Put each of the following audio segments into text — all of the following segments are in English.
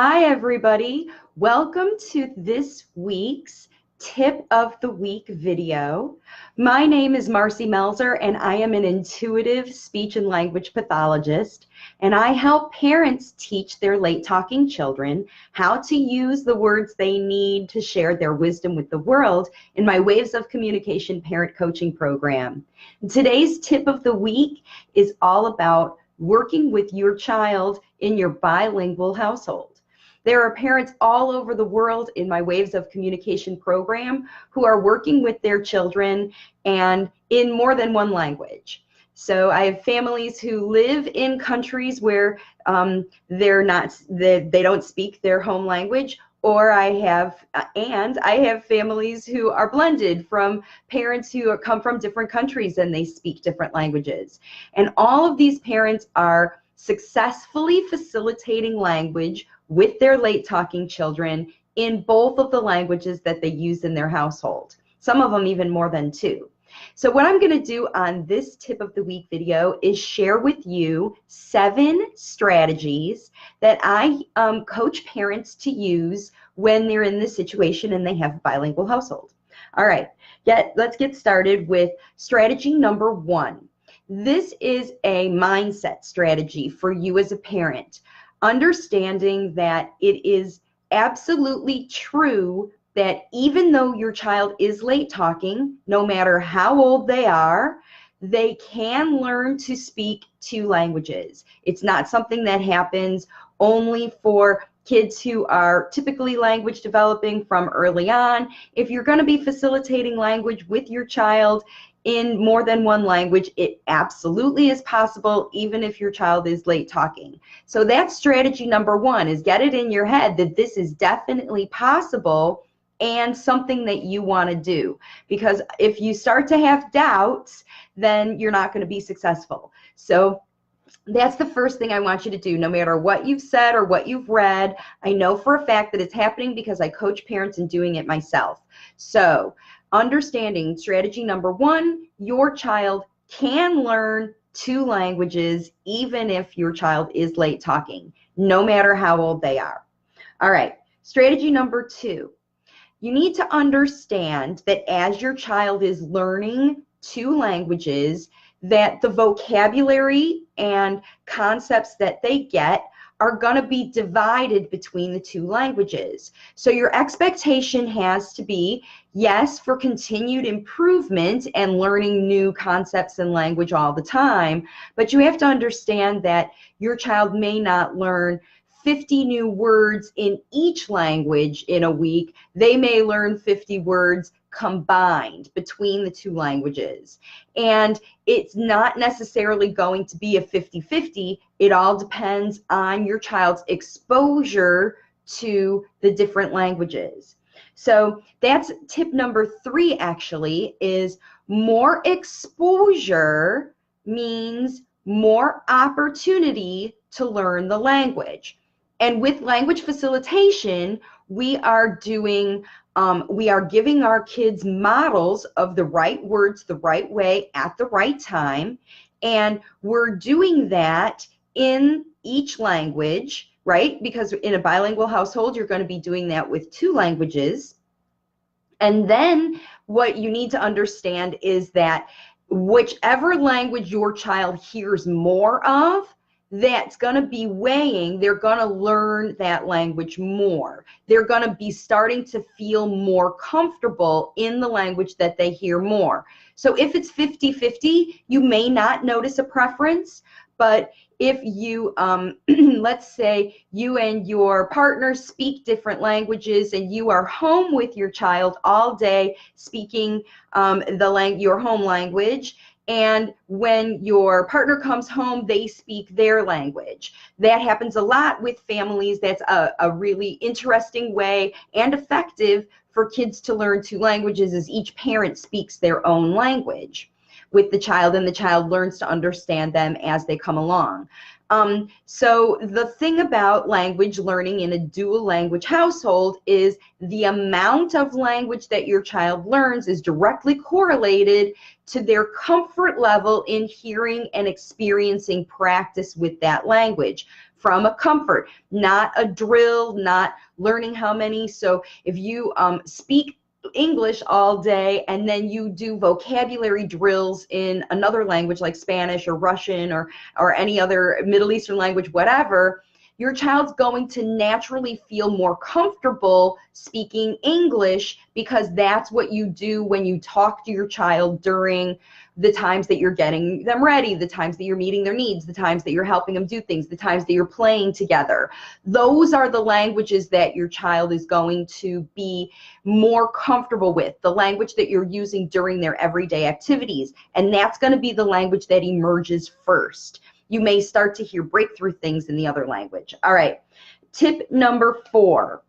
Hi, everybody. Welcome to this week's Tip of the Week video. My name is Marcy Melzer, and I am an intuitive speech and language pathologist, and I help parents teach their late-talking children how to use the words they need to share their wisdom with the world in my Waves of Communication parent coaching program. Today's Tip of the Week is all about working with your child in your bilingual household. There are parents all over the world in my Waves of Communication program who are working with their children and in more than one language. So I have families who live in countries where they don't speak their home language, or I have families who are blended from parents who come from different countries and they speak different languages. And all of these parents are successfully facilitating language with their late-talking children in both of the languages that they use in their household, some of them even more than two. So what I'm going to do on this Tip of the Week video is share with you 7 strategies that I coach parents to use when they're in this situation and they have a bilingual household. All right, let's get started with strategy number 1. This is a mindset strategy for you as a parent. Understanding that it is absolutely true that even though your child is late talking, no matter how old they are, they can learn to speak 2 languages. It's not something that happens only for kids who are typically language developing from early on. If you're going to be facilitating language with your child in more than one language, it absolutely is possible, even if your child is late talking. So that's strategy number 1, is get it in your head that this is definitely possible and something that you want to do. Because if you start to have doubts, then you're not going to be successful. So that's the first thing I want you to do. No matter what you've said or what you've read, I know for a fact that it's happening because I coach parents and doing it myself. So understanding strategy number 1, your child can learn 2 languages even if your child is late talking, no matter how old they are. All right, strategy number 2. You need to understand that as your child is learning 2 languages, that the vocabulary and concepts that they get are going to be divided between the 2 languages. So your expectation has to be, yes, for continued improvement and learning new concepts and language all the time, but you have to understand that your child may not learn 50 new words in each language in a week. They may learn 50 words combined between the 2 languages. And it's not necessarily going to be a 50-50. It all depends on your child's exposure to the different languages. So that's tip number 3, actually, is more exposure means more opportunity to learn the language. And with language facilitation, we are giving our kids models of the right words the right way at the right time. And we're doing that in each language, right? Because in a bilingual household, you're going to be doing that with 2 languages. And then what you need to understand is that whichever language your child hears more of, that's going to be weighing, they're going to learn that language more. They're going to be starting to feel more comfortable in the language that they hear more. So if it's 50-50, you may not notice a preference, but if you, let's say you and your partner speak different languages and you are home with your child all day speaking your home language, and when your partner comes home, they speak their language. That happens a lot with families. That's a really interesting way and effective for kids to learn 2 languages, is each parent speaks their own language. with the child, and the child learns to understand them as they come along. So the thing about language learning in a dual language household is the amount of language that your child learns is directly correlated to their comfort level in hearing and experiencing practice with that language. From a comfort, not a drill, not learning how many. So if you speak English all day and then you do vocabulary drills in another language like Spanish or Russian or any other Middle Eastern language, whatever, your child's going to naturally feel more comfortable speaking English because that's what you do when you talk to your child during the times that you're getting them ready, the times that you're meeting their needs, the times that you're helping them do things, the times that you're playing together. Those are the languages that your child is going to be more comfortable with, the language that you're using during their everyday activities. And that's going to be the language that emerges first. You may start to hear breakthrough things in the other language. All right, tip number 4.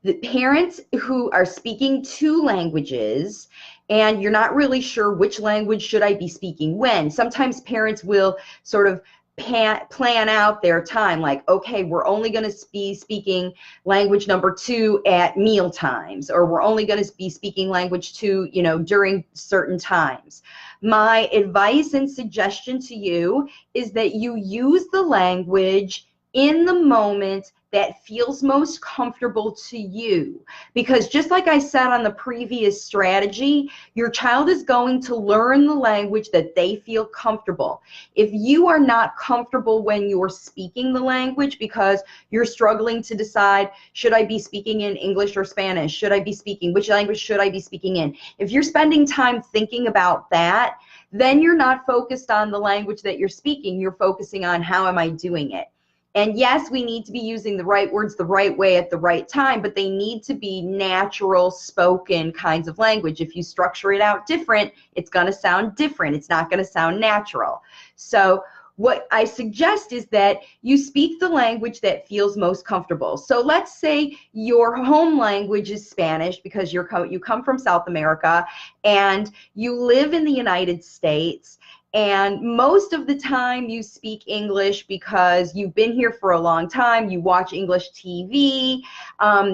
The parents who are speaking 2 languages and you're not really sure which language should I be speaking when. Sometimes parents will sort of plan out their time, like, okay, we're only going to be speaking language number 2 at meal times, or we're only going to be speaking language 2, you know, during certain times. My advice and suggestion to you is that you use the language in the moment that feels most comfortable to you. Because just like I said on the previous strategy, your child is going to learn the language that they feel comfortable. If you are not comfortable when you're speaking the language because you're struggling to decide, should I be speaking in English or Spanish? Should I be speaking? Which language should I be speaking in? If you're spending time thinking about that, then you're not focused on the language that you're speaking. You're focusing on how am I doing it? And yes, we need to be using the right words the right way at the right time, but they need to be natural spoken kinds of language. If you structure it out different, it's going to sound different. It's not going to sound natural. So what I suggest is that you speak the language that feels most comfortable. So let's say your home language is Spanish because you come from South America and you live in the United States. And most of the time you speak English because you've been here for a long time, you watch English TV,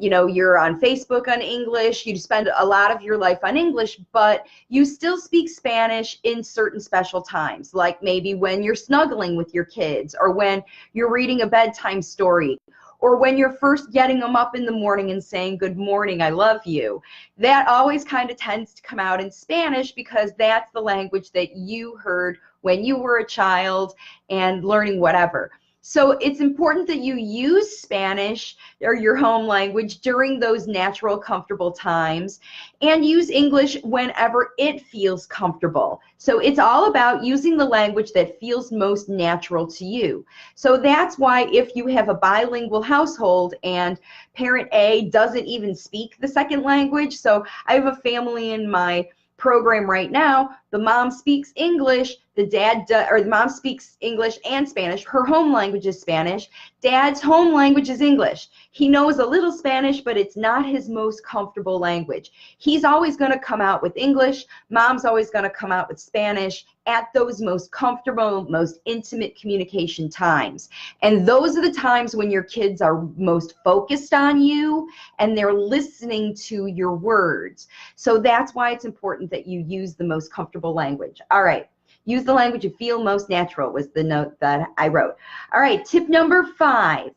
you know, you're on Facebook on English, you spend a lot of your life on English, but you still speak Spanish in certain special times, like maybe when you're snuggling with your kids, or when you're reading a bedtime story, or when you're first getting them up in the morning and saying, good morning, I love you. That always kind of tends to come out in Spanish because that's the language that you heard when you were a child and learning whatever. So it's important that you use Spanish or your home language during those natural, comfortable times, and use English whenever it feels comfortable. So it's all about using the language that feels most natural to you. So that's why if you have a bilingual household and parent A doesn't even speak the second language, so I have a family in my program right now, the mom speaks English, the mom speaks English and Spanish. Her home language is Spanish. Dad's home language is English. He knows a little Spanish, but it's not his most comfortable language. He's always going to come out with English. Mom's always going to come out with Spanish at those most comfortable, most intimate communication times. And those are the times when your kids are most focused on you and they're listening to your words. So that's why it's important that you use the most comfortable language. All right. Use the language you feel most natural was the note that I wrote. All right, tip number 5.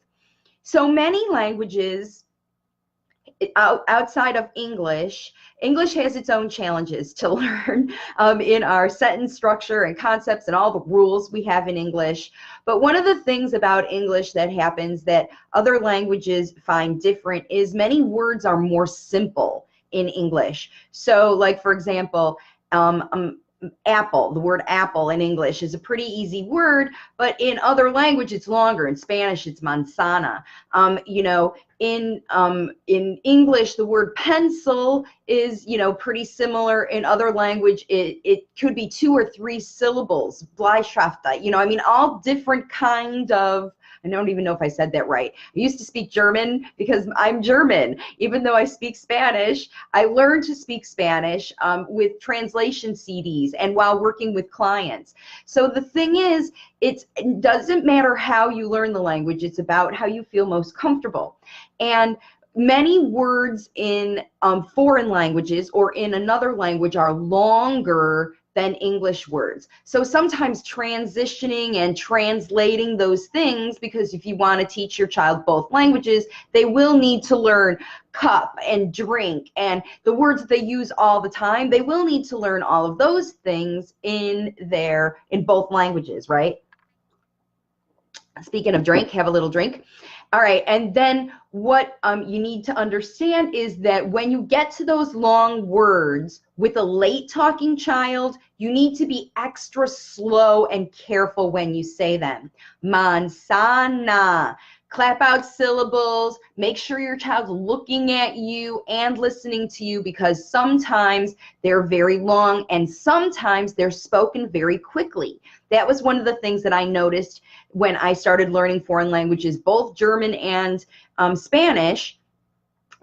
So many languages outside of English, English has its own challenges to learn in our sentence structure and concepts and all the rules we have in English. But one of the things about English that happens that other languages find different is many words are more simple in English. So like, for example, apple, the word apple in English is a pretty easy word, but in other languages it's longer. In Spanish it's manzana. You know, in English, the word pencil is, you know, pretty similar. In other language, it could be 2 or 3 syllables. Bleischafta, you know, I mean, all different kind of, I don't even know if I said that right. I used to speak German because I'm German. Even though I speak Spanish, I learned to speak Spanish with translation CDs and while working with clients. So the thing is, it doesn't matter how you learn the language. It's about how you feel most comfortable. And many words in foreign languages or in another language are longer than English words. So sometimes transitioning and translating those things, because if you want to teach your child both languages, they will need to learn cup and drink and the words that they use all the time. They will need to learn all of those things in both languages, right? Speaking of drink, have a little drink. All right, and then what you need to understand is that when you get to those long words with a late talking child, you need to be extra slow and careful when you say them. Manzana. Clap out syllables. Make sure your child's looking at you and listening to you, because sometimes they're very long and sometimes they're spoken very quickly. That was one of the things that I noticed when I started learning foreign languages, both German and Spanish,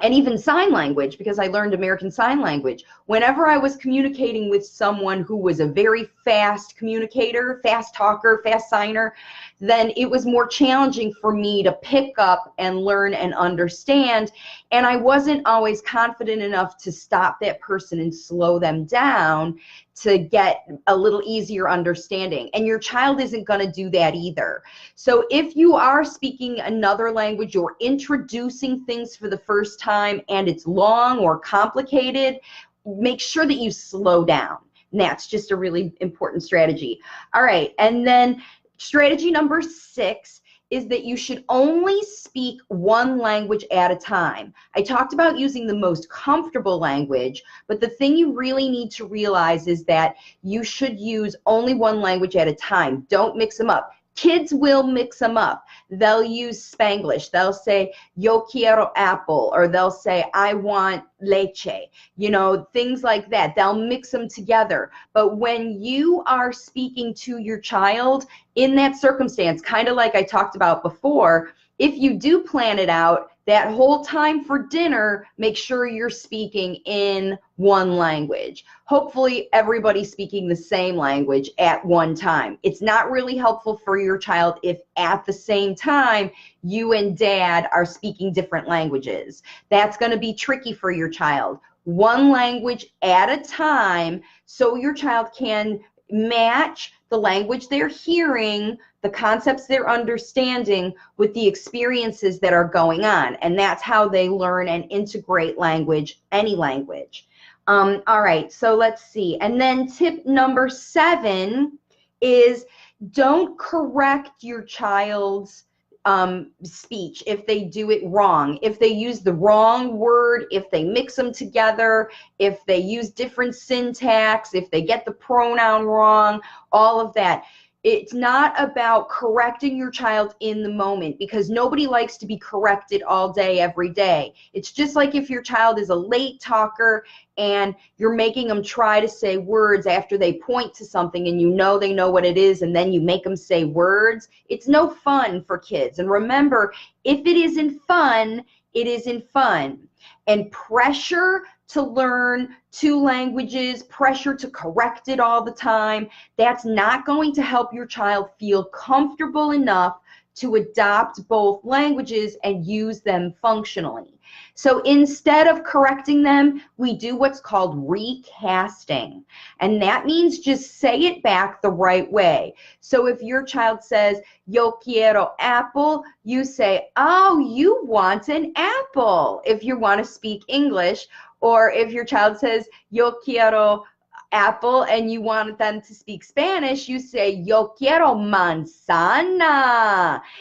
and even sign language, because I learned American Sign Language. Whenever I was communicating with someone who was a very fast communicator, fast talker, fast signer, then it was more challenging for me to pick up and learn and understand. And I wasn't always confident enough to stop that person and slow them down to get a little easier understanding. And your child isn't going to do that either. So if you are speaking another language or introducing things for the first time and it's long or complicated, make sure that you slow down. And that's just a really important strategy. All right, and then strategy number 6 is that you should only speak one language at a time. I talked about using the most comfortable language, but the thing you really need to realize is that you should use only one language at a time. Don't mix them up. Kids will mix them up. They'll use Spanglish. They'll say, yo quiero apple, or they'll say, I want leche, you know, things like that. They'll mix them together. But when you are speaking to your child in that circumstance, kind of like I talked about before, if you do plan it out, that whole time for dinner, make sure you're speaking in one language. Hopefully everybody's speaking the same language at one time. It's not really helpful for your child if at the same time you and dad are speaking different languages. That's going to be tricky for your child. One language at a time so your child can match the language they're hearing, the concepts they're understanding with the experiences that are going on. And that's how they learn and integrate language, any language. All right, so let's see. And then tip number 7 is don't correct your child's speech if they do it wrong, if they use the wrong word, if they mix them together, if they use different syntax, if they get the pronoun wrong, all of that. It's not about correcting your child in the moment, because nobody likes to be corrected all day, every day. It's just like if your child is a late talker and you're making them try to say words after they point to something and you know they know what it is, and then you make them say words. It's no fun for kids. And remember, if it isn't fun, it isn't fun. And pressure to learn 2 languages, pressure to correct it all the time, that's not going to help your child feel comfortable enough to adopt both languages and use them functionally. So instead of correcting them, we do what's called recasting. And that means just say it back the right way. So if your child says, yo quiero apple, you say, oh, you want an apple, if you want to speak English. Or if your child says, yo quiero apple, and you want them to speak Spanish, you say, yo quiero manzana.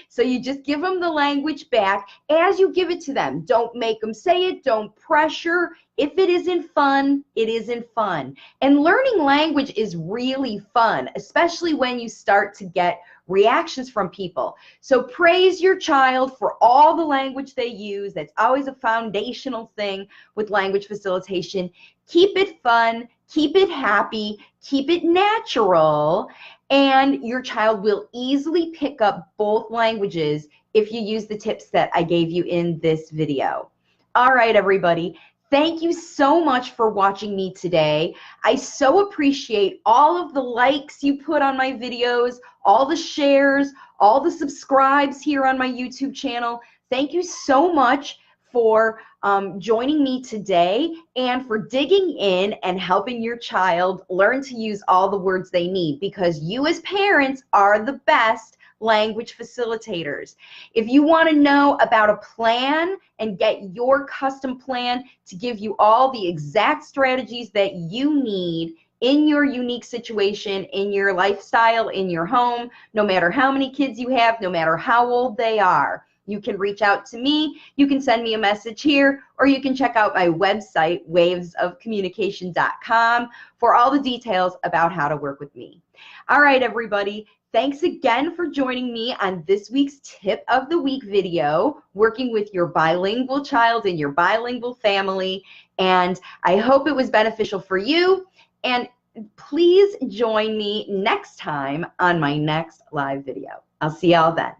So you just give them the language back as you give it to them. Don't make them say it. Don't pressure. If it isn't fun, it isn't fun. And learning language is really fun, especially when you start to get reactions from people. So praise your child for all the language they use. That's always a foundational thing with language facilitation. Keep it fun, keep it happy, keep it natural, and your child will easily pick up both languages if you use the tips that I gave you in this video. All right, everybody. Thank you so much for watching me today. I so appreciate all of the likes you put on my videos, all the shares, all the subscribes here on my YouTube channel. Thank you so much for joining me today and for digging in and helping your child learn to use all the words they need, because you as parents are the best language facilitators. If you want to know about a plan and get your custom plan to give you all the exact strategies that you need in your unique situation, in your lifestyle, in your home, no matter how many kids you have, no matter how old they are, you can reach out to me. You can send me a message here, or you can check out my website, wavesofcommunication.com, for all the details about how to work with me. All right, everybody. Thanks again for joining me on this week's Tip of the Week video, working with your bilingual child and your bilingual family. And I hope it was beneficial for you. And please join me next time on my next live video. I'll see y'all then.